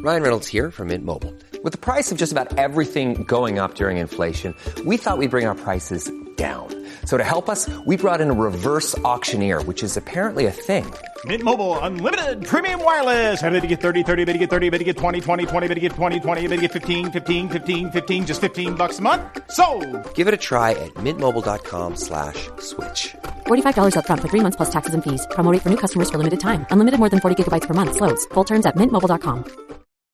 Ryan Reynolds here from Mint Mobile. With the price of just about everything going up during inflation, we thought we'd bring our prices down. So to help us, we brought in a reverse auctioneer, which is apparently a thing. Mint Mobile Unlimited Premium Wireless. How to get 30, 30, bit to get 30, bit to get 20, 20, 20, bit to get 20, 20, bit to get 15, 15, 15, 15, just $15 a month? Sold! Give it a try at mintmobile.com/switch. $45 up front for 3 months plus taxes and fees. Promo rate for new customers for limited time. Unlimited more than 40 gigabytes per month. Slows full terms at mintmobile.com.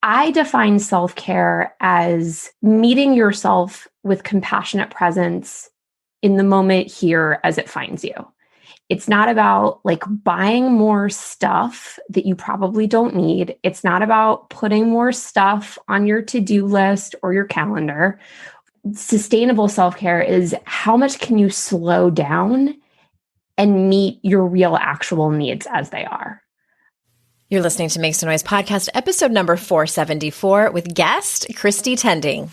I define self-care as meeting yourself with compassionate presence in the moment here as it finds you. It's not about like buying more stuff that you probably don't need. It's not about putting more stuff on your to-do list or your calendar. Sustainable self-care is how much can you slow down and meet your real actual needs as they are. You're listening to Make Some Noise podcast, episode number 474 with guest Christy Tending.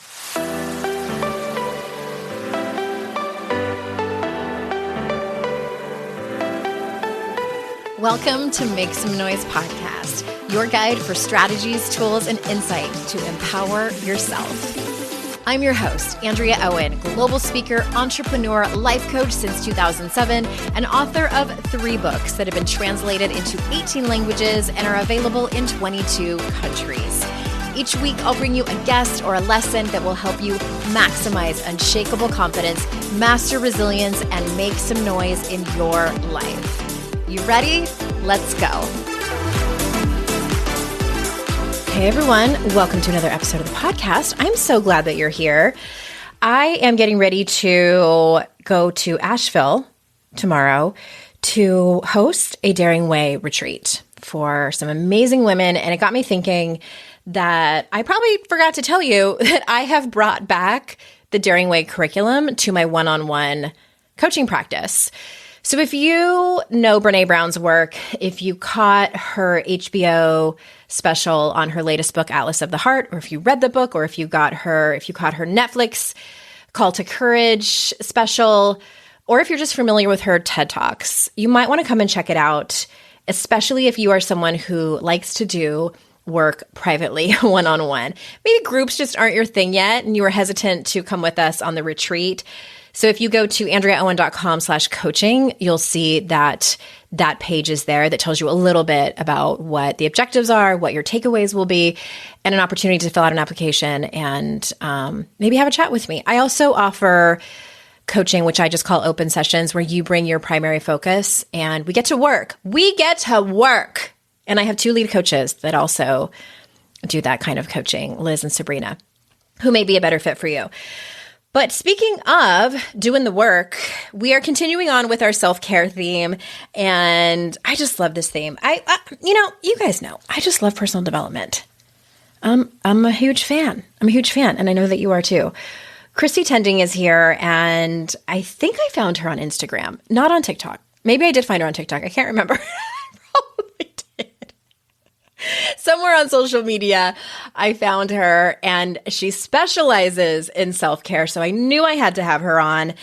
Welcome to Make Some Noise podcast, your guide for strategies, tools, and insight to empower yourself. I'm your host, Andrea Owen, global speaker, entrepreneur, life coach since 2007, and author of 3 books that have been translated into 18 languages and are available in 22 countries. Each week, I'll bring you a guest or a lesson that will help you maximize unshakable confidence, master resilience, and make some noise in your life. You ready? Let's go. Hey everyone, welcome to another episode of the podcast. I'm so glad that you're here. I am getting ready to go to Asheville tomorrow to host a Daring Way retreat for some amazing women. And it got me thinking that I probably forgot to tell you that I have brought back the Daring Way curriculum to my one-on-one coaching practice. So if you know Brené Brown's work, if you caught her HBO special on her latest book, Atlas of the Heart, or if you read the book, or if you caught her Netflix Call to Courage special, or if you're just familiar with her TED Talks, you might want to come and check it out, especially if you are someone who likes to do work privately, one-on-one. Maybe groups just aren't your thing yet, and you are hesitant to come with us on the retreat. So if you go to andreaowen.com/coaching, you'll see that page is there that tells you a little bit about what the objectives are, what your takeaways will be, and an opportunity to fill out an application and maybe have a chat with me. I also offer coaching, which I just call open sessions, where you bring your primary focus and we get to work. We get to work. And I have 2 lead coaches that also do that kind of coaching, Liz and Sabrina, who may be a better fit for you. But speaking of doing the work, we are continuing on with our self-care theme, and I just love this theme. You guys know, I just love personal development. I'm a huge fan. And I know that you are too. Christy Tending is here, and I think I found her on Instagram, not on TikTok. Maybe I did find her on TikTok. I can't remember. I probably did. Somewhere on social media, I found her, and she specializes in self-care, so I knew I had to have her on.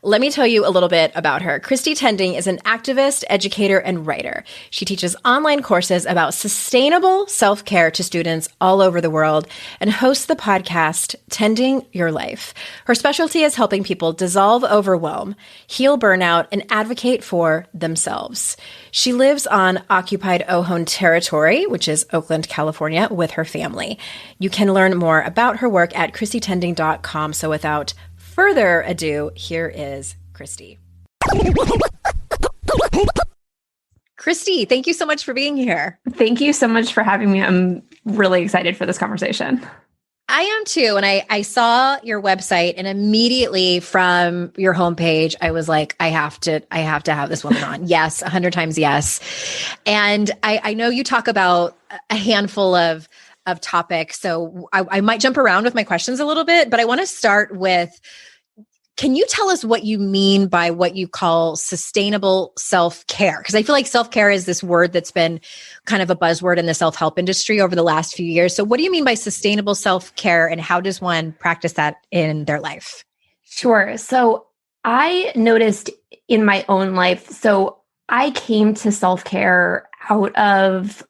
Let me tell you a little bit about her. Christy Tending is an activist, educator, and writer. She teaches online courses about sustainable self-care to students all over the world and hosts the podcast Tending Your Life. Her specialty is helping people dissolve overwhelm, heal burnout, and advocate for themselves. She lives on occupied Ohlone territory, which is Oakland, California, with her family. You can learn more about her work at christytending.com. So without further ado, here is Christy. Christy, thank you so much for being here. Thank you so much for having me. I'm really excited for this conversation. I am too. And I saw your website, and immediately from your homepage, I was like, I have to have this woman on. Yes. 100 times yes. And I know you talk about a handful of topics. So I might jump around with my questions a little bit, but I want to start with, can you tell us what you mean by what you call sustainable self-care? Because I feel like self-care is this word that's been kind of a buzzword in the self-help industry over the last few years. So what do you mean by sustainable self-care, and how does one practice that in their life? Sure. So I noticed in my own life, so I came to self-care out of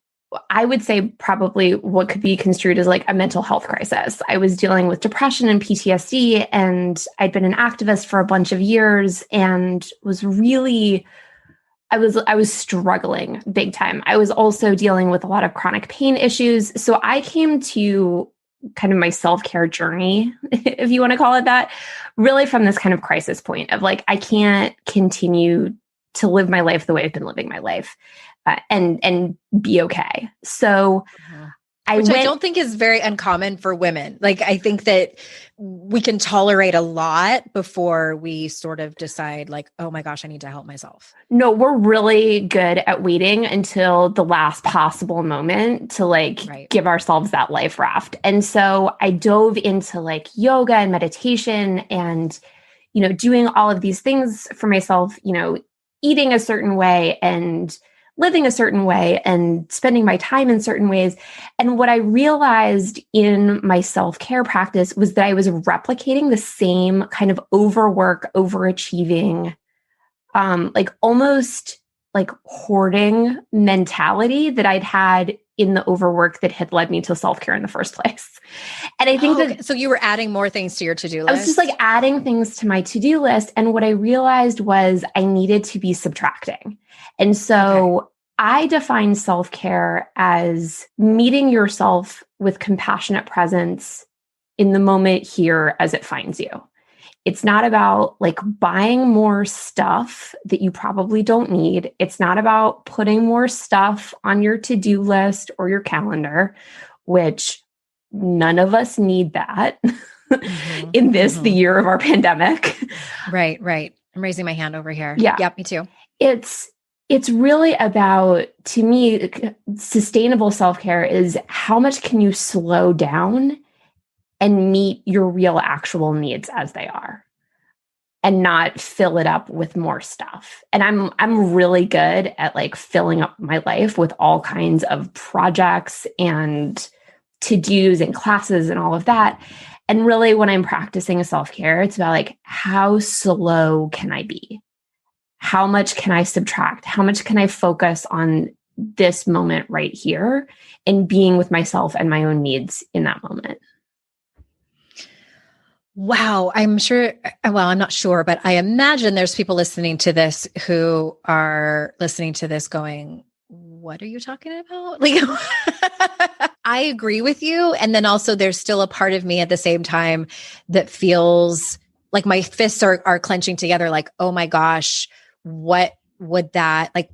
I would say probably what could be construed as like a mental health crisis. I was dealing with depression and PTSD, and I'd been an activist for a bunch of years and was really, I was struggling big time. I was also dealing with a lot of chronic pain issues. So I came to kind of my self-care journey, if you want to call it that, really from this kind of crisis point of like, I can't continue to live my life the way I've been living my life. And be okay. So I don't think is very uncommon for women. Like, I think that we can tolerate a lot before we sort of decide like, oh my gosh, I need to help myself. No, we're really good at waiting until the last possible moment to give ourselves that life raft. And so I dove into like yoga and meditation and, doing all of these things for myself, eating a certain way and living a certain way and spending my time in certain ways. And what I realized in my self-care practice was that I was replicating the same kind of overwork, overachieving, almost like hoarding mentality that I'd had in the overwork that had led me to self-care in the first place. And I think so you were adding more things to your to-do list? I was just like adding things to my to-do list. And what I realized was I needed to be subtracting. And so I define self-care as meeting yourself with compassionate presence in the moment here as it finds you. It's not about like buying more stuff that you probably don't need. It's not about putting more stuff on your to-do list or your calendar, which none of us need that in the year of our pandemic. Right. I'm raising my hand over here. Yeah. Yep, me too. It's really about, to me, sustainable self-care is how much can you slow down and meet your real actual needs as they are and not fill it up with more stuff. And I'm really good at like filling up my life with all kinds of projects and to-dos and classes and all of that. And really when I'm practicing self-care, it's about like, how slow can I be? How much can I subtract? How much can I focus on this moment right here and being with myself and my own needs in that moment? Wow. I'm not sure, but I imagine there's people listening to this who are listening to this going, what are you talking about? Like, I agree with you. And then also there's still a part of me at the same time that feels like my fists are clenching together. Like, oh my gosh, what would that, like,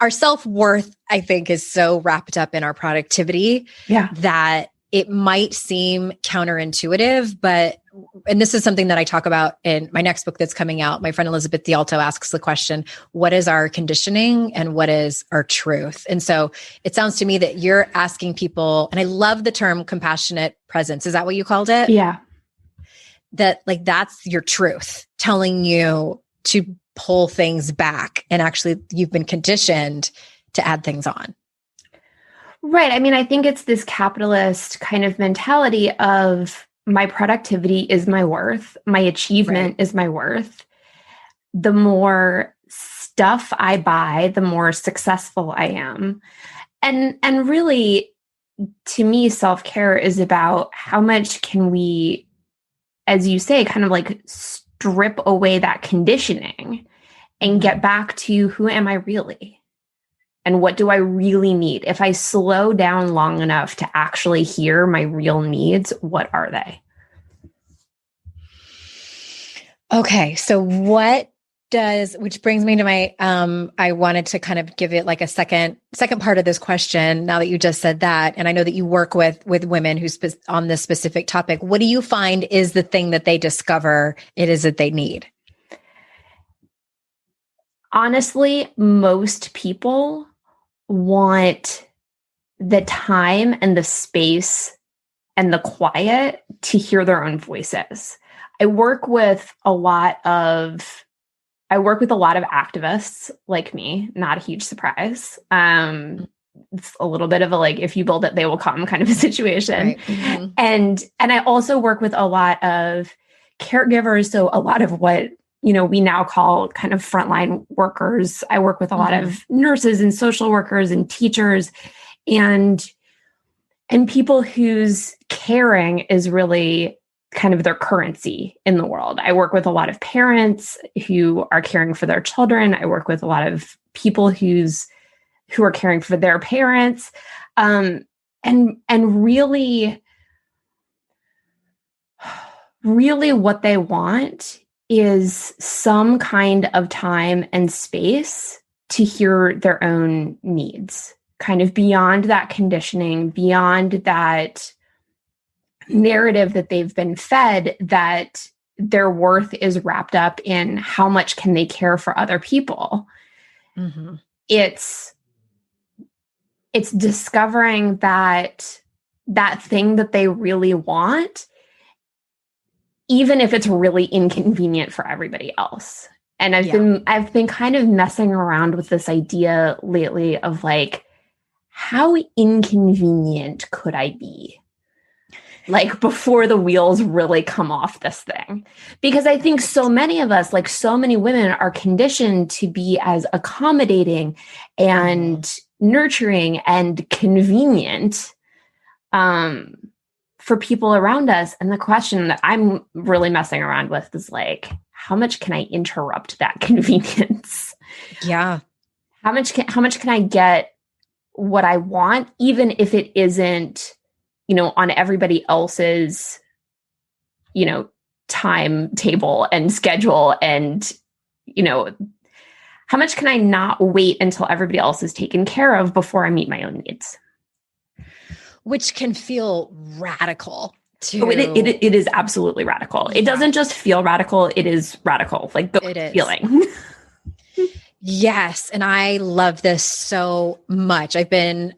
our self-worth, I think, is so wrapped up in our productivity that it might seem counterintuitive, and this is something that I talk about in my next book that's coming out. My friend Elizabeth D'Alto asks the question, what is our conditioning and what is our truth? And so it sounds to me that you're asking people, and I love the term compassionate presence. Is that what you called it? Yeah. That like, that's your truth telling you to pull things back. And actually you've been conditioned to add things on. Right. I mean, I think it's this capitalist kind of mentality of my productivity is my worth. My achievement is my worth. The more stuff I buy, the more successful I am. And really, to me, self-care is about how much can we, as you say, kind of like strip away that conditioning and get back to who am I really? And what do I really need? If I slow down long enough to actually hear my real needs, what are they? Okay. So which brings me to my, I wanted to kind of give it like a second part of this question now that you just said that. And I know that you work with women who on this specific topic. What do you find is the thing that they discover it is that they need? Honestly, most people want the time and the space and the quiet to hear their own voices. I work with a lot of activists like me, not a huge surprise. It's a little bit of a, like, if you build it, they will come kind of a situation. Right. Mm-hmm. And I also work with a lot of caregivers. So a lot of what, we now call kind of frontline workers. I work with a lot of nurses and social workers and teachers. and people whose caring is really kind of their currency in the world. I work with a lot of parents who are caring for their children. I work with a lot of people who are caring for their parents. And really what they want is some kind of time and space to hear their own needs, kind of beyond that conditioning, beyond that narrative that they've been fed that their worth is wrapped up in how much can they care for other people. Mm-hmm. It's discovering that thing that they really want, even if it's really inconvenient for everybody else. And I've been kind of messing around with this idea lately of like, how inconvenient could I be? Like before the wheels really come off this thing. Because I think so many of us, like so many women, are conditioned to be as accommodating and nurturing and convenient for people around us. And the question that I'm really messing around with is like, how much can I interrupt that convenience? Yeah. How much can I get what I want, even if it isn't, on everybody else's, timetable and schedule, and, how much can I not wait until everybody else is taken care of before I meet my own needs? Which can feel radical too. Oh, it is absolutely radical. Yeah. It doesn't just feel radical. It is radical. Like the feeling. Yes. And I love this so much. I've been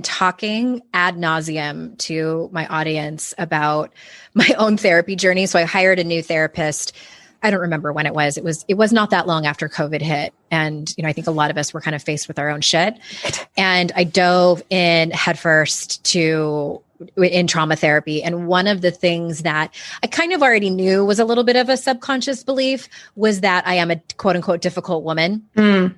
talking ad nauseum to my audience about my own therapy journey. So I hired a new therapist. I don't remember when it was. It was not that long after COVID hit. And, I think a lot of us were kind of faced with our own shit. And I dove in headfirst in trauma therapy. And one of the things that I kind of already knew was a little bit of a subconscious belief was that I am a quote unquote difficult woman. And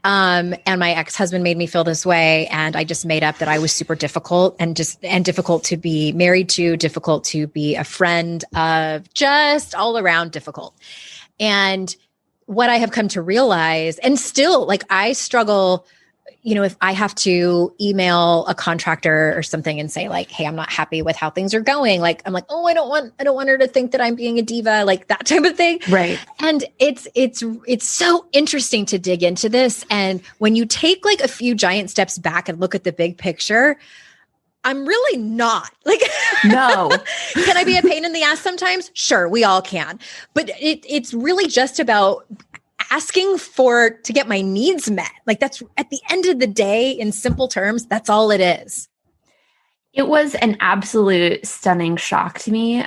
my ex-husband made me feel this way. And I just made up that I was super difficult and difficult to be married to, difficult to be a friend of, just all around difficult. And what I have come to realize, and still like I struggle, if I have to email a contractor or something and say like, hey, I'm not happy with how things are going. Like, I'm like, oh, I don't want her to think that I'm being a diva, like that type of thing. Right. And it's so interesting to dig into this. And when you take like a few giant steps back and look at the big picture, I'm really not like, no. Can I be a pain in the ass sometimes? Sure. We all can. But it's really just about asking to get my needs met. Like that's at the end of the day, in simple terms, that's all it is. It was an absolute stunning shock to me.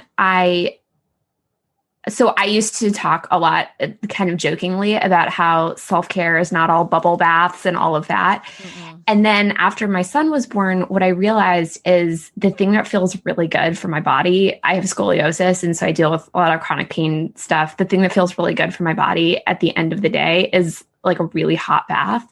So I used to talk a lot, kind of jokingly, about how self-care is not all bubble baths and all of that. Mm-hmm. And then after my son was born, what I realized is the thing that feels really good for my body, I have scoliosis, and so I deal with a lot of chronic pain stuff. The thing that feels really good for my body at the end of the day is like a really hot bath.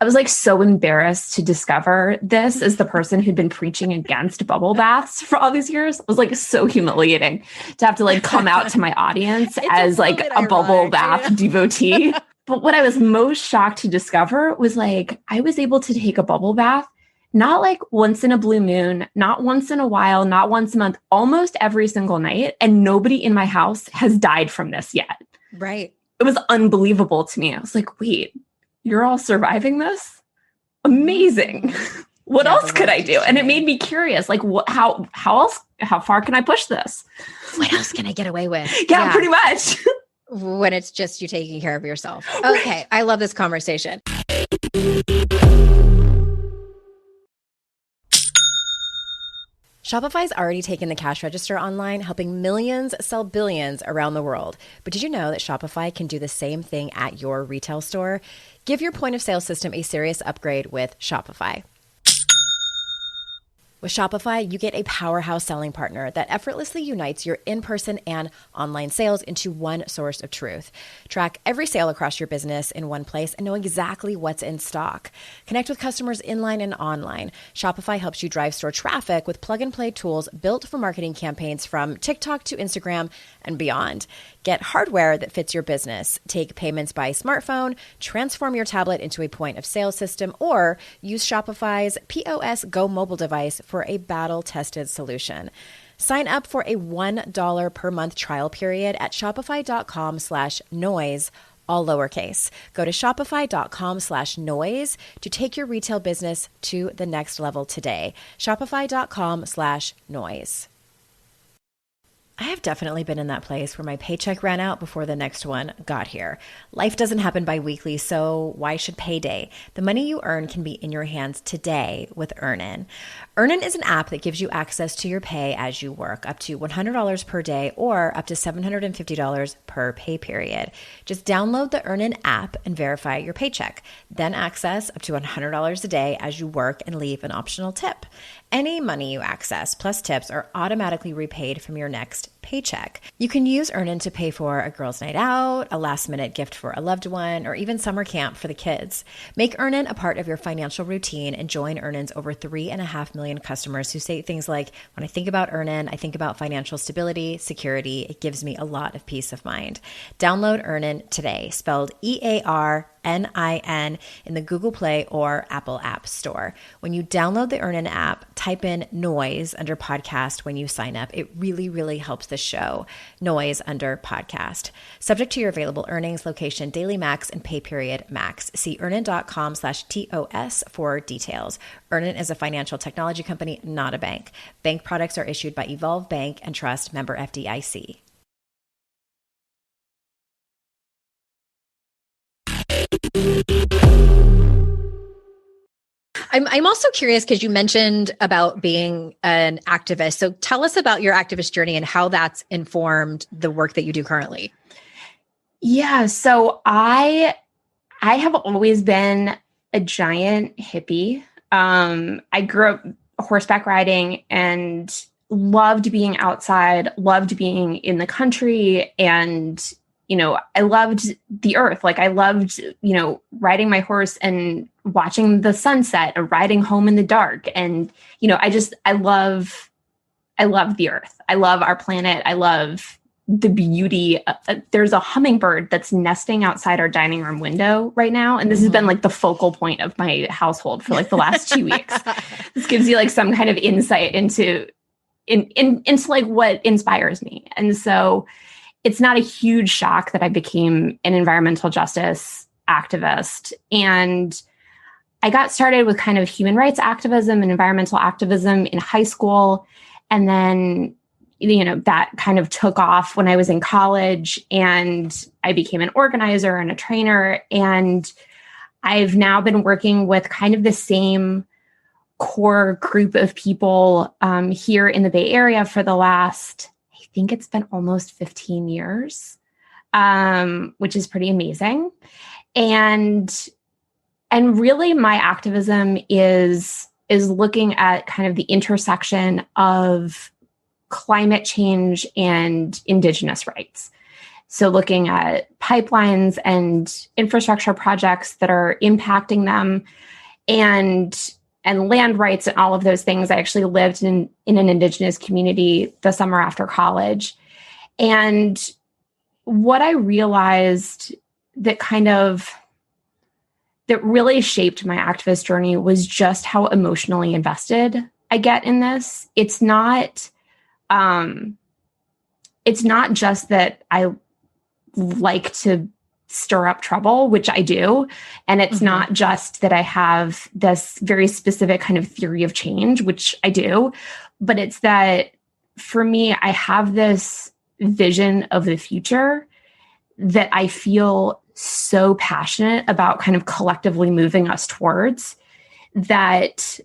I was like so embarrassed to discover this as the person who'd been preaching against bubble baths for all these years. It was like so humiliating to have to like come out to my audience as like a bubble bath devotee. But what I was most shocked to discover was like, I was able to take a bubble bath, not like once in a blue moon, not once in a while, not once a month, almost every single night. And nobody in my house has died from this yet. Right. It was unbelievable to me. I was like, wait, you're all surviving this? Amazing. What else could I do? And it made me curious, like how far can I push this? What else can I get away with? Yeah, pretty much. When it's just you taking care of yourself. Okay. Right. I love this conversation. Shopify's already taken the cash register online, helping millions sell billions around the world. But did you know that Shopify can do the same thing at your retail store? Give your point of sale system a serious upgrade with Shopify. With Shopify, you get a powerhouse selling partner that effortlessly unites your in-person and online sales into one source of truth. Track every sale across your business in one place and know exactly what's in stock. Connect with customers inline and online. Shopify helps you drive store traffic with plug-and-play tools built for marketing campaigns from TikTok to Instagram and beyond. Get hardware that fits your business. Take payments by smartphone, transform your tablet into a point of sale system, or use Shopify's POS Go mobile device for a battle-tested solution. Sign up for a $1 per month trial period at shopify.com/noise, all lowercase. Go to shopify.com/noise to take your retail business to the next level today. Shopify.com/noise. I have definitely been in that place where my paycheck ran out before the next one got here. Life doesn't happen bi-weekly, so why should payday? The money you earn can be in your hands today with Earnin. Earnin is an app that gives you access to your pay as you work, up to $100 per day or up to $750 per pay period. Just download the Earnin app and verify your paycheck. Then access up to $100 a day as you work and leave an optional tip. Any money you access plus tips are automatically repaid from your next paycheck. You can use Earnin to pay for a girls' night out, a last-minute gift for a loved one, or even summer camp for the kids. Make Earnin a part of your financial routine and join Earnin's over 3.5 million customers who say things like, when I think about Earnin, I think about financial stability, security. It gives me a lot of peace of mind. Download Earnin today, spelled EARNIN, in the Google Play or Apple App Store. When you download the Earnin app, type in Noise under podcast when you sign up. It really, really helps the show. Noise under podcast. Subject to your available earnings, location, daily max, and pay period max. See earnin.com/TOS for details. Earnin is a financial technology company, not a bank. Bank products are issued by Evolve Bank and Trust, member FDIC. I'm also curious because you mentioned about being an activist. So tell us about your activist journey and how that's informed the work that you do currently. Yeah, so I have always been a giant hippie. I grew up horseback riding and loved being outside, loved being in the country, and I loved the earth. Like I loved, riding my horse and watching the sunset or riding home in the dark. And, I love the earth. I love our planet. I love the beauty. There's a hummingbird that's nesting outside our dining room window right now. And this has been like the focal point of my household for like the last 2 weeks. This gives you like some kind of insight into like what inspires me. And so it's not a huge shock that I became an environmental justice activist. And I got started with kind of human rights activism and environmental activism in high school. And then, that kind of took off when I was in college, and I became an organizer and a trainer. And I've now been working with kind of the same core group of people here in the Bay Area for the last, I think it's been almost 15 years, which is pretty amazing. And really my activism is looking at kind of the intersection of climate change and Indigenous rights. So looking at pipelines and infrastructure projects that are impacting them and land rights and all of those things. I actually lived in an Indigenous community the summer after college. And what I realized that really shaped my activist journey was just how emotionally invested I get in this. It's not just that I like to stir up trouble, which I do. And it's not just that I have this very specific kind of theory of change, which I do, but it's that for me, I have this vision of the future that I feel so passionate about kind of collectively moving us towards that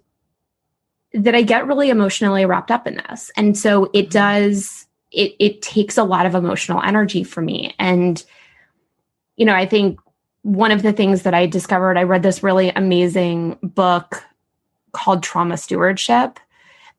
I get really emotionally wrapped up in this. And so it takes a lot of emotional energy for me. And, I think one of the things that I discovered, I read this really amazing book called Trauma Stewardship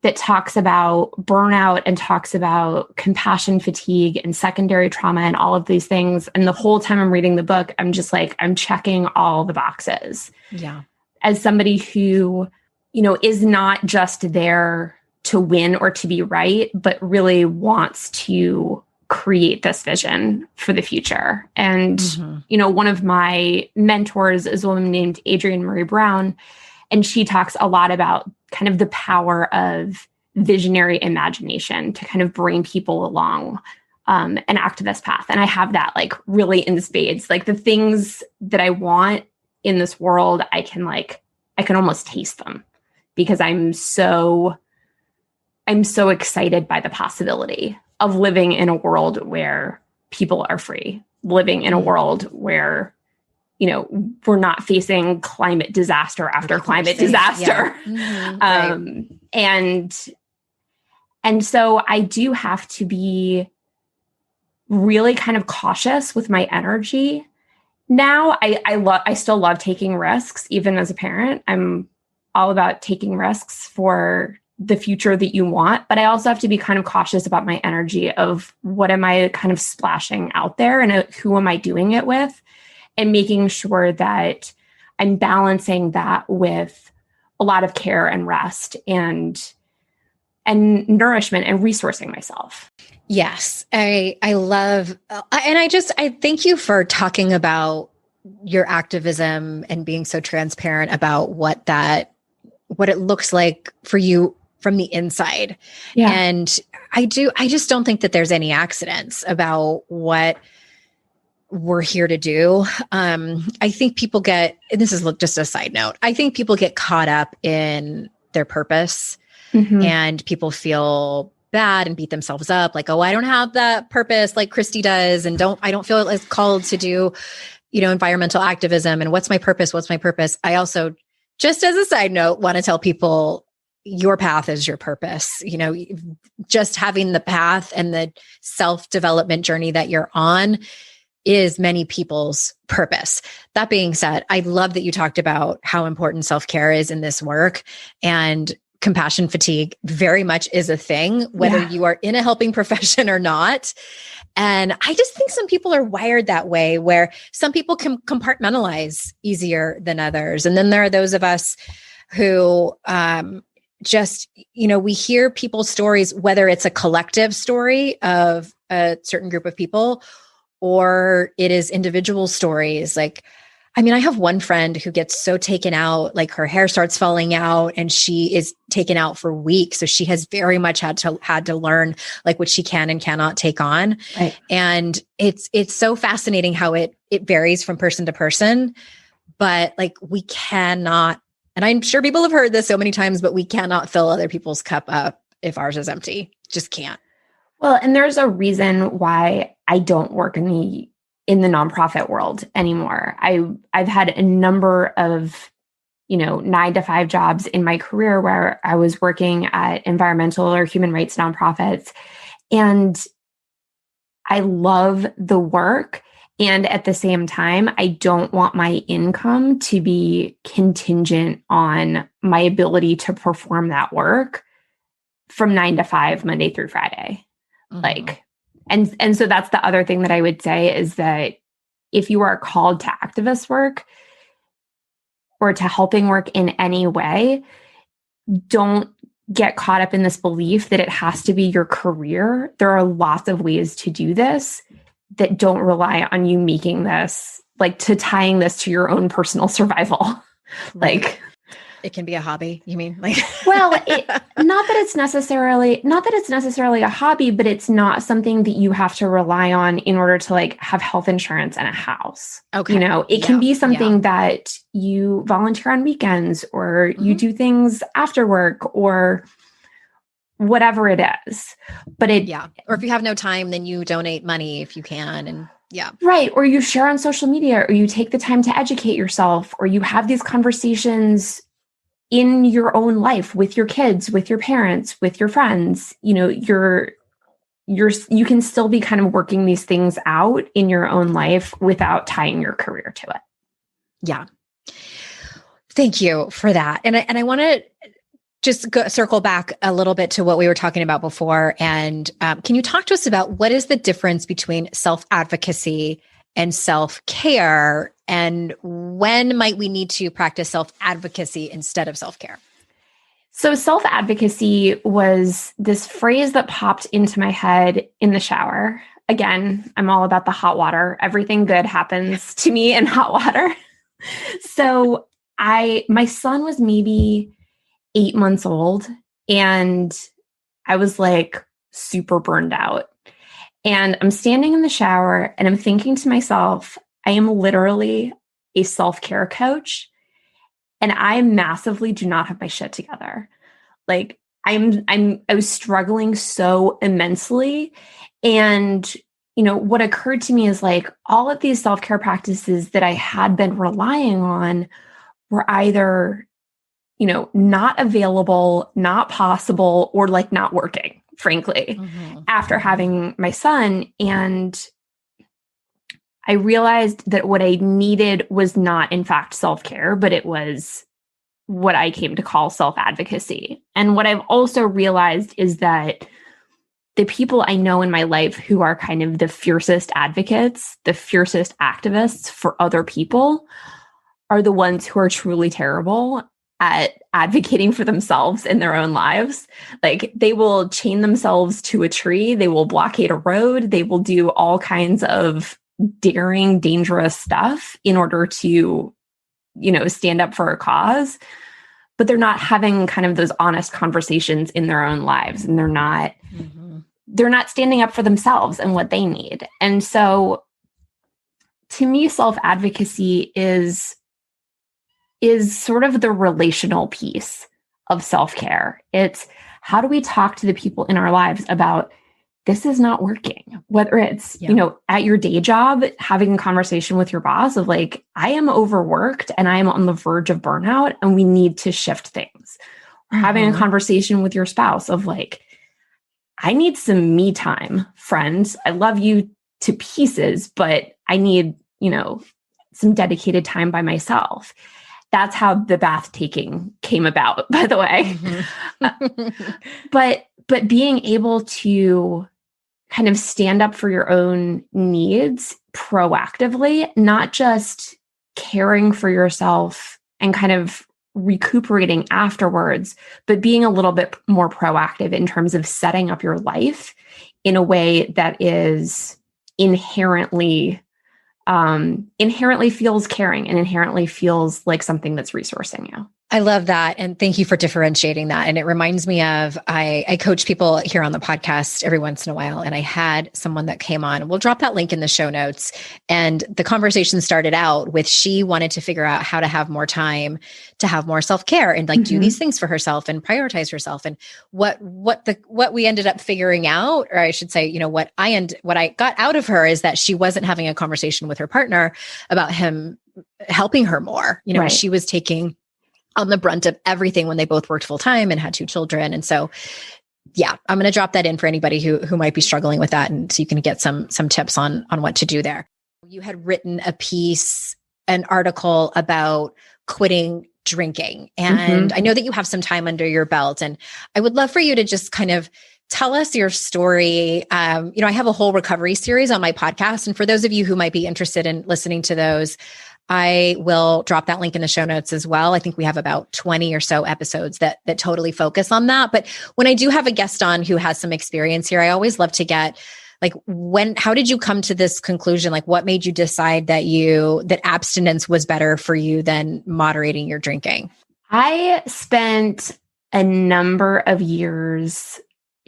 that talks about burnout and talks about compassion fatigue and secondary trauma and all of these things. And the whole time I'm reading the book, I'm just like, I'm checking all the boxes. Yeah. As somebody who, you know, is not just there to win or to be right, but really wants to create this vision for the future. And, you know, one of my mentors is a woman named Adrienne Marie Brown, and she talks a lot about kind of the power of visionary imagination to kind of bring people along an activist path. And I have that like really in spades, like the things that I want in this world, I can almost taste them because I'm so excited by the possibility of living in a world where people are free, living in a world where, you know, we're not facing climate disaster after climate disaster. Yeah. And so I do have to be really kind of cautious with my energy. Now I still love taking risks, even as a parent. I'm all about taking risks for the future that you want, but I also have to be kind of cautious about my energy of what am I kind of splashing out there and who am I doing it with, and making sure that I'm balancing that with a lot of care and rest and nourishment and resourcing myself. Yes. I love, and I thank you for talking about your activism and being so transparent about what it looks like for you from the inside. Yeah. And I just don't think that there's any accidents about what we're here to do. I think people get, and this is just a side note, I think people get caught up in their purpose and people feel bad and beat themselves up like, oh, I don't have that purpose like Christy does. And I don't feel as called to do, you know, environmental activism. And what's my purpose? What's my purpose? I also, just as a side note, want to tell people your path is your purpose. You know, just having the path and the self-development journey that you're on is many people's purpose. That being said, I love that you talked about how important self-care is in this work, and compassion fatigue very much is a thing, whether you are in a helping profession or not. And I just think some people are wired that way, where some people can compartmentalize easier than others. And then there are those of us who just, you know, we hear people's stories, whether it's a collective story of a certain group of people or it is individual stories. Like, I mean, I have one friend who gets so taken out, like her hair starts falling out and she is taken out for weeks. So she has very much had to learn like what she can and cannot take on. Right. And it's so fascinating how it varies from person to person, but like we cannot, and I'm sure people have heard this so many times, but we cannot fill other people's cup up if ours is empty. Just can't. Well, and there's a reason why I don't work in the nonprofit world anymore. I've had a number of, 9-to-5 jobs in my career where I was working at environmental or human rights nonprofits. And I love the work. And at the same time, I don't want my income to be contingent on my ability to perform that work from 9 to 5, Monday through Friday. Mm-hmm. And so that's the other thing that I would say is that if you are called to activist work or to helping work in any way, don't get caught up in this belief that it has to be your career. There are lots of ways to do this that don't rely on you making this, like to tying this to your own personal survival. Like it can be a hobby, you mean? Like, well, not that it's necessarily a hobby, but it's not something that you have to rely on in order to like have health insurance and a house. Okay. It can be something that you volunteer on weekends or you do things after work or whatever it is. But or if you have no time, then you donate money if you can. And right. Or you share on social media, or you take the time to educate yourself, or you have these conversations in your own life with your kids, with your parents, with your friends. You can still be kind of working these things out in your own life without tying your career to it. Yeah. Thank you for that. And I want to just circle back a little bit to what we were talking about before. And can you talk to us about what is the difference between self-advocacy and self-care? And when might we need to practice self-advocacy instead of self-care? So self-advocacy was this phrase that popped into my head in the shower. Again, I'm all about the hot water. Everything good happens to me in hot water. So my son was maybe 8 months old, and I was like super burned out. And I'm standing in the shower and I'm thinking to myself, I am literally a self-care coach, and I massively do not have my shit together. Like I was struggling so immensely. And, what occurred to me is like all of these self-care practices that I had been relying on were either, not available, not possible, or like not working, frankly, after having my son. And I realized that what I needed was not, in fact, self-care, but it was what I came to call self-advocacy. And what I've also realized is that the people I know in my life who are kind of the fiercest advocates, the fiercest activists for other people, are the ones who are truly terrible at advocating for themselves in their own lives. Like they will chain themselves to a tree, they will blockade a road, they will do all kinds of daring, dangerous stuff in order to, stand up for a cause, but they're not having kind of those honest conversations in their own lives, and they're not standing up for themselves and what they need. And so to me, self-advocacy is sort of the relational piece of self-care. It's how do we talk to the people in our lives about this is not working, whether it's, at your day job, having a conversation with your boss of like, I am overworked and I am on the verge of burnout and we need to shift things. Or having a conversation with your spouse of like, I need some me time, friends. I love you to pieces, but I need, some dedicated time by myself. That's how the bath taking came about, by the way. But being able to kind of stand up for your own needs proactively, not just caring for yourself and kind of recuperating afterwards, but being a little bit more proactive in terms of setting up your life in a way that is inherently feels caring and inherently feels like something that's resourcing you. I love that. And thank you for differentiating that. And it reminds me of, I coach people here on the podcast every once in a while. And I had someone that came on, we'll drop that link in the show notes. And the conversation stared out with, she wanted to figure out how to have more time to have more self-care and like do these things for herself and prioritize herself. And what we ended up figuring out, or I should say, what I got out of her is that she wasn't having a conversation with her partner about him helping her more. Right. She was taking on the brunt of everything when they both worked full time and had 2 children. And so, yeah, I'm going to drop that in for anybody who might be struggling with that. And so you can get some tips on what to do there. You had written a piece, an article about quitting drinking. And I know that you have some time under your belt, and I would love for you to just kind of tell us your story. I have a whole recovery series on my podcast. And for those of you who might be interested in listening to those, I will drop that link in the show notes as well. I think we have about 20 or so episodes that totally focus on that. But when I do have a guest on who has some experience here, I always love to get like, how did you come to this conclusion? Like what made you decide that abstinence was better for you than moderating your drinking? I spent a number of years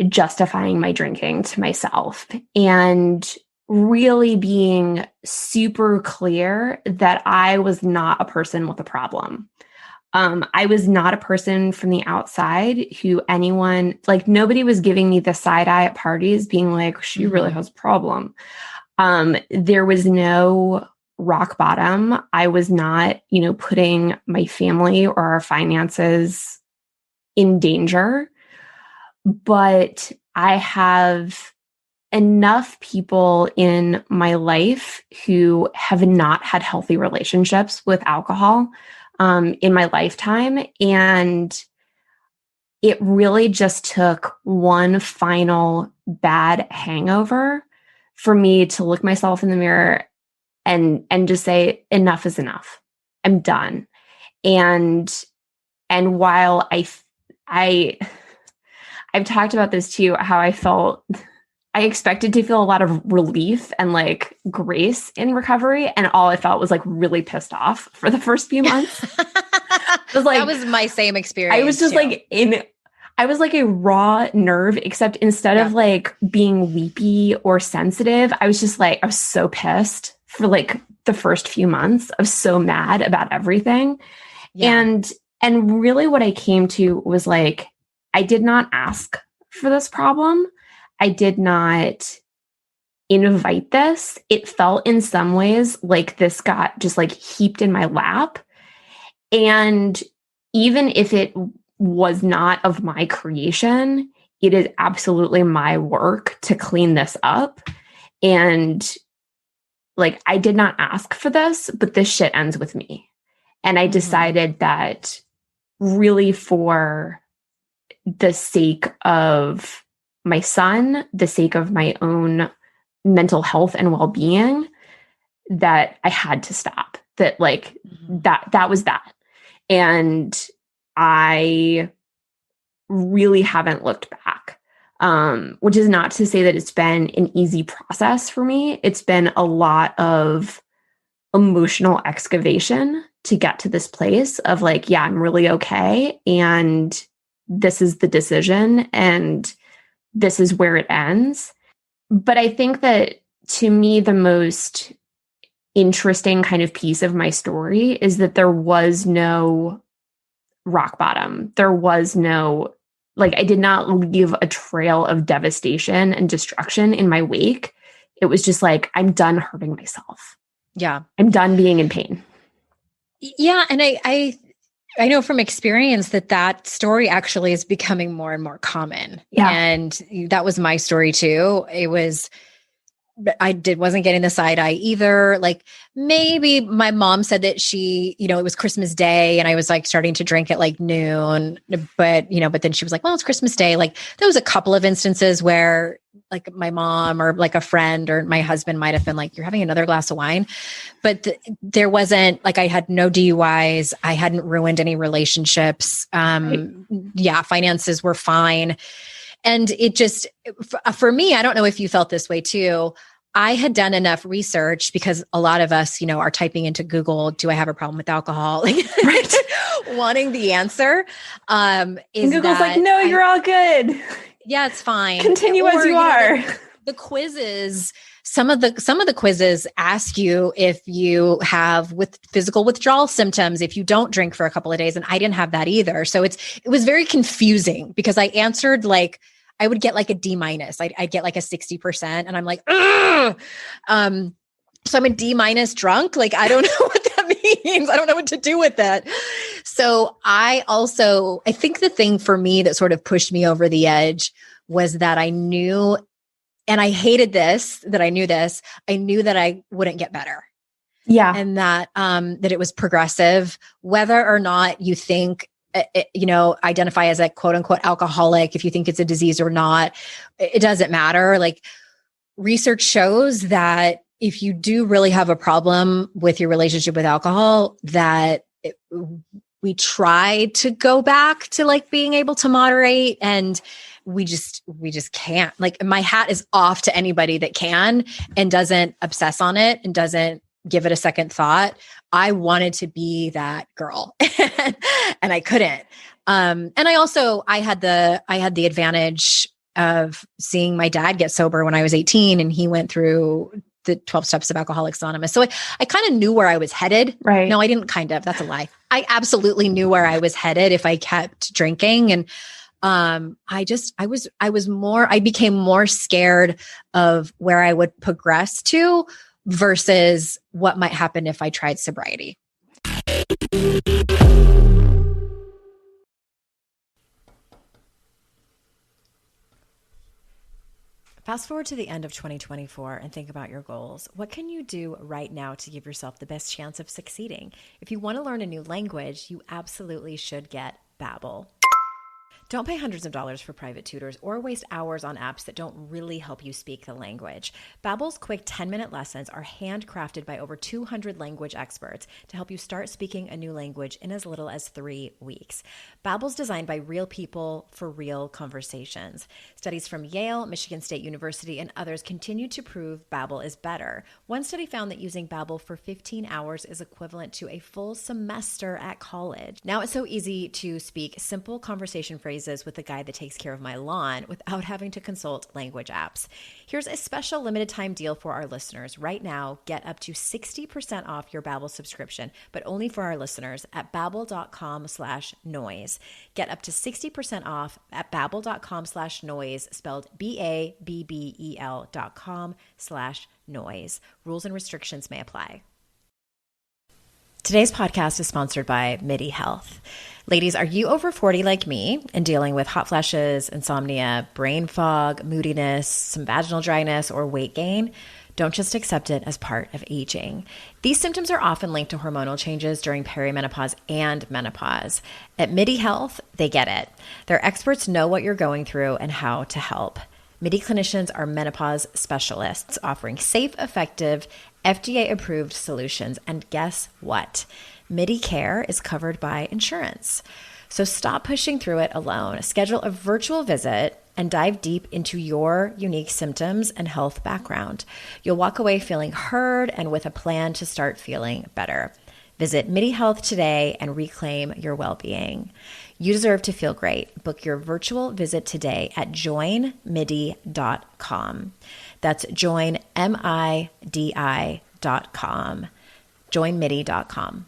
justifying my drinking to myself and really being super clear that I was not a person with a problem. I was not a person from the outside who nobody was giving me the side eye at parties being like, she really has a problem. There was no rock bottom. I was not, putting my family or our finances in danger, but I have enough people in my life who have not had healthy relationships with alcohol in my lifetime. And it really just took one final bad hangover for me to look myself in the mirror and just say, enough is enough. I'm done. And while I've talked about this too, how I expected to feel a lot of relief and like grace in recovery. And all I felt was like really pissed off for the first few months. That was my same experience. I was just I was like a raw nerve, except instead of like being weepy or sensitive, I was just like, I was so pissed for like the first few months. I was so mad about everything. Yeah. And really what I came to was like, I did not ask for this problem. I did not invite this. It felt in some ways like this got just like heaped in my lap. And even if it was not of my creation, it is absolutely my work to clean this up. And like, I did not ask for this, but this shit ends with me. And I decided that really for the sake of my son, the sake of my own mental health and well-being, that I had to stop. That like, that was that. And I really haven't looked back, which is not to say that it's been an easy process for me. It's been a lot of emotional excavation to get to this place of like, yeah, I'm really okay. And this is the decision and this is where it ends. But I think that to me, the most interesting kind of piece of my story is that there was no rock bottom. There was no, like, I did not leave a trail of devastation and destruction in my wake. It was just like, I'm done hurting myself. Yeah. I'm done being in pain. Yeah. And I know from experience that story actually is becoming more and more common. Yeah. And that was my story too. Wasn't getting the side eye either. Like maybe my mom said that she, it was Christmas Day and I was like starting to drink at like noon, but then she was like, well, it's Christmas Day. Like there was a couple of instances where like my mom or like a friend or my husband might've been like, you're having another glass of wine, but there wasn't like, I had no DUIs. I hadn't ruined any relationships. Right. Yeah. Finances were fine. And it just, for me, I don't know if you felt this way too. I had done enough research because a lot of us, are typing into Google, do I have a problem with alcohol? Like, right. Wanting the answer. And Google's like, no, you're all good. Yeah, it's fine. Continue as you are. The quizzes, some of the quizzes ask you if you have physical withdrawal symptoms, if you don't drink for a couple of days. And I didn't have that either. So it was very confusing because I answered like, I would get like a D-. I'd get like a 60% and I'm like, ugh. So I'm a D- drunk. Like, I don't know what that means. I don't know what to do with that. So I think the thing for me that sort of pushed me over the edge was that I knew, and I hated this, that I knew this, I knew that I wouldn't get better. Yeah. And that it was progressive, whether or not you think, identify as a quote unquote alcoholic, if you think it's a disease or not, it doesn't matter. Like research shows that if you do really have a problem with your relationship with alcohol, that we try to go back to like being able to moderate, and we just can't. Like my hat is off to anybody that can and doesn't obsess on it and doesn't give it a second thought. I wanted to be that girl and I couldn't. And I had the advantage of seeing my dad get sober when I was 18 and he went through the 12 steps of Alcoholics Anonymous. So I kind of knew where I was headed. Right. No, I didn't kind of, that's a lie. I absolutely knew where I was headed if I kept drinking. And I became more scared of where I would progress to versus what might happen if I tried sobriety. Fast forward to the end of 2024 and think about your goals. What can you do right now to give yourself the best chance of succeeding? If you want to learn a new language, you absolutely should get Babbel. Don't pay hundreds of dollars for private tutors or waste hours on apps that don't really help you speak the language. Babbel's quick 10-minute lessons are handcrafted by over 200 language experts to help you start speaking a new language in as little as 3 weeks. Babbel's designed by real people for real conversations. Studies from Yale, Michigan State University, and others continue to prove Babbel is better. One study found that using Babbel for 15 hours is equivalent to a full semester at college. Now it's so easy to speak simple conversation phrases with the guy that takes care of my lawn without having to consult language apps. Here's a special limited time deal for our listeners. Right now, get up to 60% off your Babbel subscription, but only for our listeners at babbel.com/noise. Get up to 60% off at babbel.com/noise, spelled BABBEL.com/noise. Rules and restrictions may apply. Today's podcast is sponsored by MIDI Health. Ladies, are you over 40 like me and dealing with hot flashes, insomnia, brain fog, moodiness, some vaginal dryness, or weight gain? Don't just accept it as part of aging. These symptoms are often linked to hormonal changes during perimenopause and menopause. At MIDI Health, they get it. Their experts know what you're going through and how to help. MIDI clinicians are menopause specialists offering safe, effective, FDA-approved solutions. And guess what? MIDI care is covered by insurance. So stop pushing through it alone. Schedule a virtual visit and dive deep into your unique symptoms and health background. You'll walk away feeling heard and with a plan to start feeling better. Visit MIDI Health today and reclaim your well-being. You deserve to feel great. Book your virtual visit today at joinmidi.com. That's joinmidi.com. joinmidi.com.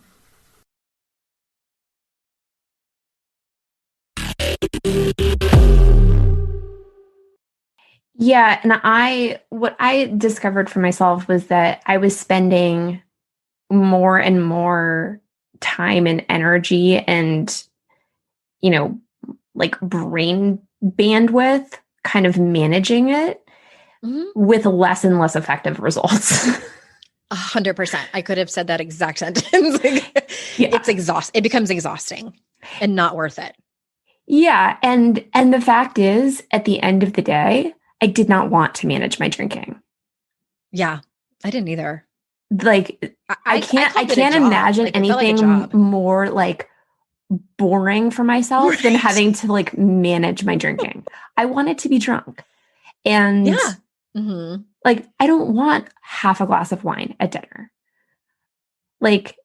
Yeah, and what I discovered for myself was that I was spending more and more time and energy and, like brain bandwidth kind of managing it with less and less effective results. 100%. I could have said that exact sentence. It becomes exhausting and not worth it. Yeah. And the fact is, at the end of the day, I did not want to manage my drinking. Yeah, I didn't either. Like, I can't imagine anything more like boring for myself than having to like manage my drinking. I wanted to be drunk. And like, I don't want half a glass of wine at dinner. Like,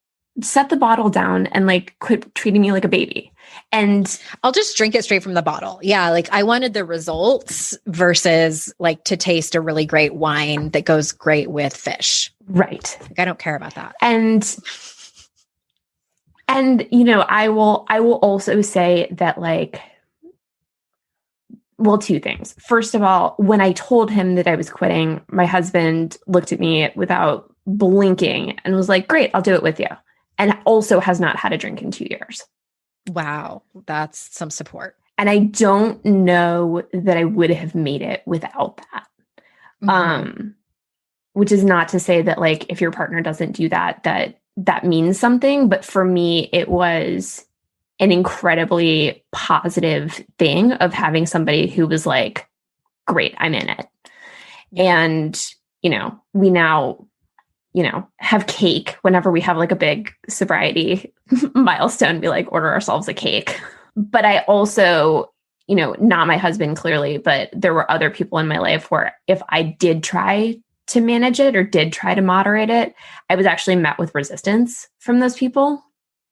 set the bottle down and like quit treating me like a baby. And I'll just drink it straight from the bottle. Yeah. Like, I wanted the results versus like to taste a really great wine that goes great with fish. Right. Like, I don't care about that. And I will also say that, like, well, two things. First of all, when I told him that I was quitting, my husband looked at me without blinking and was like, "Great, I'll do it with you." And also has not had a drink in 2 years. Wow. That's some support. And I don't know that I would have made it without that. Which is not to say that, like, if your partner doesn't do that, that means something. But for me, it was an incredibly positive thing of having somebody who was like, "Great, I'm in it." And, we now, have cake whenever we have like a big sobriety milestone, we like order ourselves a cake. But I also, not my husband clearly, but there were other people in my life where if I did try to manage it or did try to moderate it, I was actually met with resistance from those people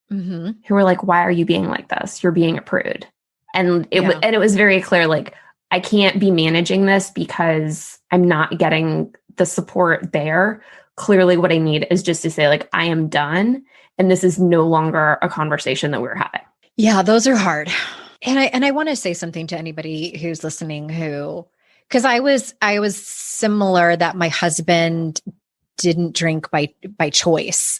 who were like, "Why are you being like this? You're being a prude." And it was very clear, like, I can't be managing this because I'm not getting the support there. Clearly what I need is just to say, like, I am done. And this is no longer a conversation that we're having. Yeah, those are hard. And I want to say something to anybody who's listening because I was similar, that my husband didn't drink by choice.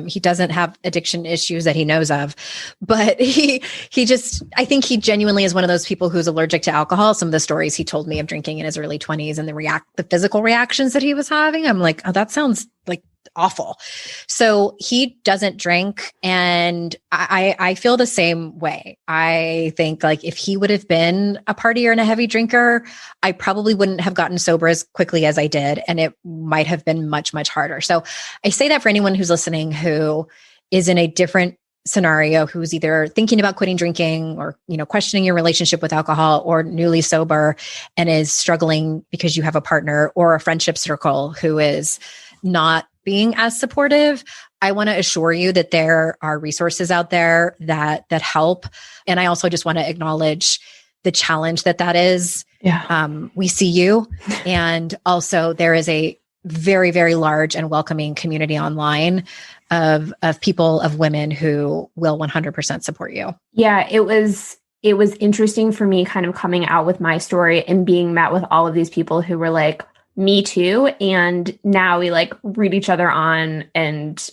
He doesn't have addiction issues that he knows of, but he just, I think he genuinely is one of those people who's allergic to alcohol. Some of the stories he told me of drinking in his early 20s and the physical reactions that he was having, I'm like, oh, that sounds like awful. So he doesn't drink. And I feel the same way. I think like if he would have been a partier and a heavy drinker, I probably wouldn't have gotten sober as quickly as I did. And it might have been much, much harder. So I say that for anyone who's listening who is in a different scenario, who's either thinking about quitting drinking or, questioning your relationship with alcohol, or newly sober and is struggling because you have a partner or a friendship circle who is not being as supportive. I want to assure you that there are resources out there that help. And I also just want to acknowledge the challenge that is. Yeah. We see you. And also there is a very, very large and welcoming community online of people, of women who will 100% support you. Yeah, it was interesting for me kind of coming out with my story and being met with all of these people who were like, me too. And now we like read each other on and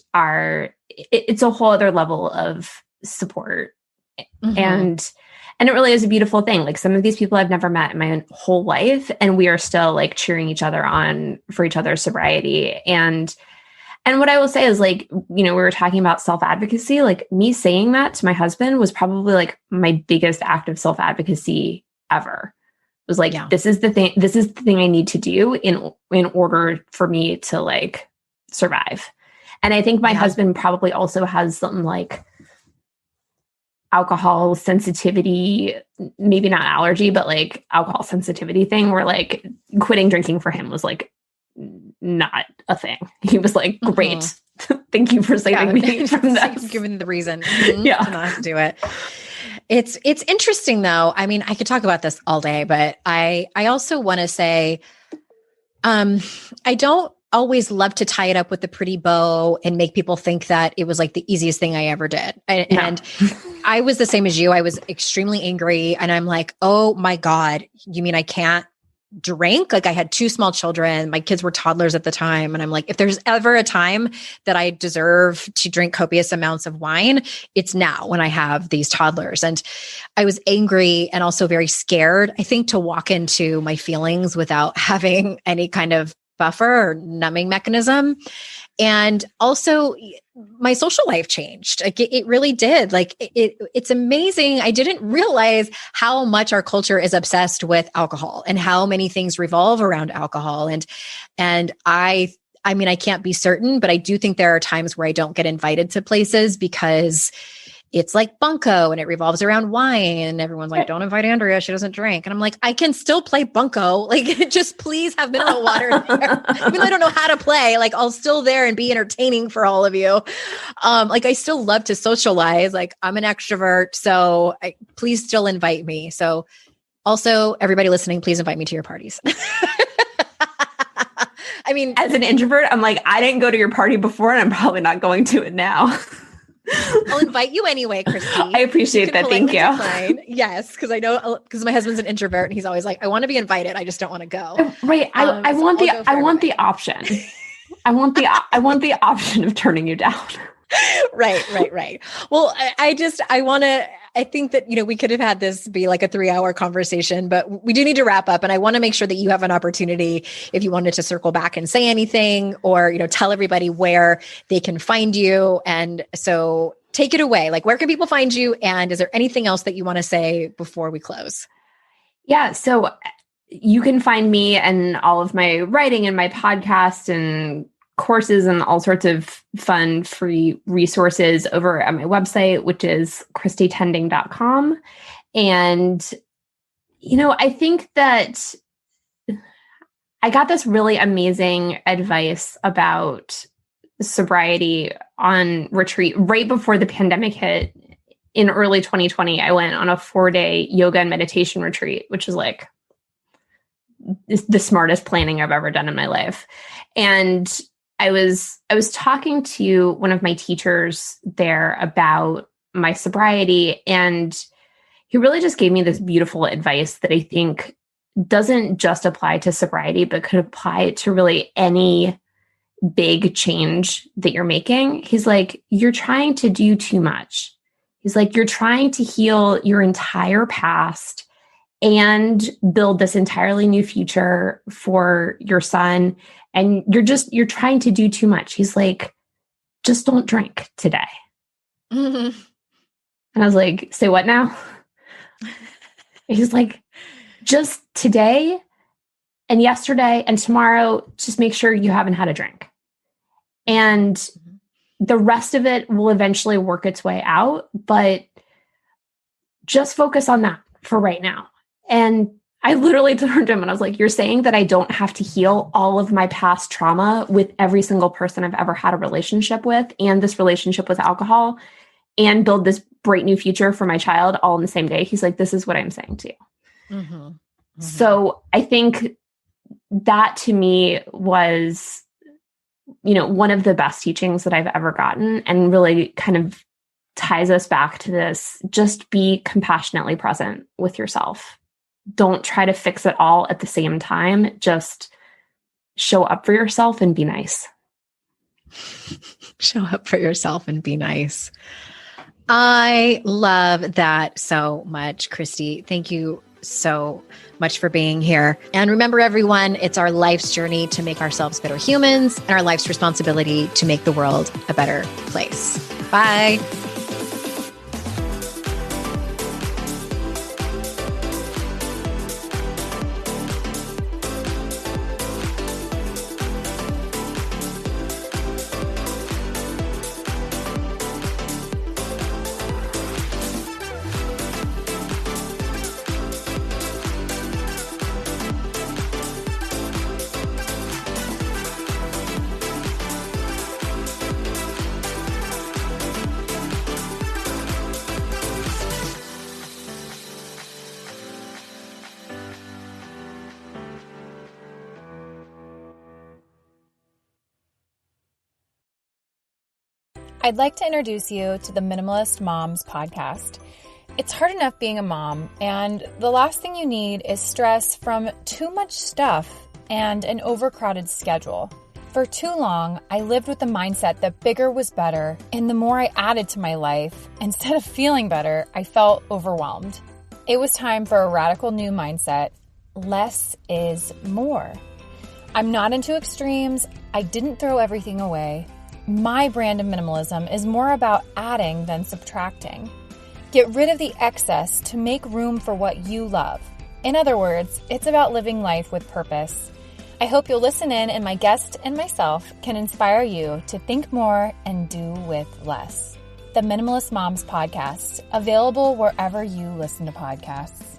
it's a whole other level of support. Mm-hmm. And it really is a beautiful thing. Like some of these people I've never met in my whole life, and we are still like cheering each other on for each other's sobriety. And what I will say is like, we were talking about self-advocacy, like me saying that to my husband was probably like my biggest act of self-advocacy ever. It was like, this is the thing I need to do in order for me to like survive. And I think my husband probably also has something like alcohol sensitivity, maybe not allergy, but like alcohol sensitivity thing where like quitting drinking for him was like not a thing. He was like, great. Mm-hmm. Thank you for saving me from this. Given the reason to not have to do it. It's interesting though. I mean, I could talk about this all day, but I also want to say, I don't always love to tie it up with a pretty bow and make people think that it was like the easiest thing I ever did. And I was the same as you. I was extremely angry and I'm like, oh my God, you mean I can't drink? Like I had 2 small children. My kids were toddlers at the time. And I'm like, if there's ever a time that I deserve to drink copious amounts of wine, it's now when I have these toddlers. And I was angry and also very scared, I think, to walk into my feelings without having any kind of buffer or numbing mechanism. And also my social life changed. Like it really did. Like it's amazing. I didn't realize how much our culture is obsessed with alcohol and how many things revolve around alcohol. And I mean, I can't be certain, but I do think there are times where I don't get invited to places because it's like bunco and it revolves around wine and everyone's like, don't invite Andrea. She doesn't drink. And I'm like, I can still play bunco. Like, just please have mineral water there. Even though I don't know how to play, like I'll still there and be entertaining for all of you. Like I still love to socialize. Like I'm an extrovert. So please still invite me. So also everybody listening, please invite me to your parties. I mean, as an introvert, I'm like, I didn't go to your party before and I'm probably not going to it now. I'll invite you anyway, Christy. I appreciate that. Thank you. Decline. Yes, because I know because my husband's an introvert and he's always like, I want to be invited. I just don't want to go. Right. I want the option. I want the option of turning you down. Right. Well, I think that, we could have had this be like a 3-hour conversation, but we do need to wrap up. And I want to make sure that you have an opportunity if you wanted to circle back and say anything or, tell everybody where they can find you. And so take it away. Like, where can people find you? And is there anything else that you want to say before we close? Yeah. So you can find me and all of my writing and my podcast and courses and all sorts of fun free resources over at my website, which is christytending.com. And, I think that I got this really amazing advice about sobriety on retreat right before the pandemic hit. In early 2020, I went on a 4-day yoga and meditation retreat, which is like the smartest planning I've ever done in my life. And I was talking to one of my teachers there about my sobriety, and he really just gave me this beautiful advice that I think doesn't just apply to sobriety, but could apply to really any big change that you're making. He's like, you're trying to do too much. He's like, you're trying to heal your entire past and build this entirely new future for your son. And you're trying to do too much. He's like, just don't drink today. Mm-hmm. And I was like, say what now? He's like, just today and yesterday and tomorrow, just make sure you haven't had a drink. And the rest of it will eventually work its way out, but just focus on that for right now. And I literally turned to him and I was like, you're saying that I don't have to heal all of my past trauma with every single person I've ever had a relationship with and this relationship with alcohol and build this bright new future for my child all in the same day. He's like, this is what I'm saying to you. Mm-hmm. Mm-hmm. So I think that to me was, one of the best teachings that I've ever gotten, and really kind of ties us back to this. Just be compassionately present with yourself. Don't try to fix it all at the same time. Just show up for yourself and be nice. Show up for yourself and be nice. I love that so much, Christy. Thank you so much for being here. And remember, everyone, it's our life's journey to make ourselves better humans and our life's responsibility to make the world a better place. Bye. I'd like to introduce you to the Minimalist Moms podcast. It's hard enough being a mom, and the last thing you need is stress from too much stuff and an overcrowded schedule. For too long, I lived with the mindset that bigger was better, and the more I added to my life, instead of feeling better, I felt overwhelmed. It was time for a radical new mindset. Less is more. I'm not into extremes. I didn't throw everything away. My brand of minimalism is more about adding than subtracting. Get rid of the excess to make room for what you love. In other words, it's about living life with purpose. I hope you'll listen in, and my guest and myself can inspire you to think more and do with less. The Minimalist Moms podcast, available wherever you listen to podcasts.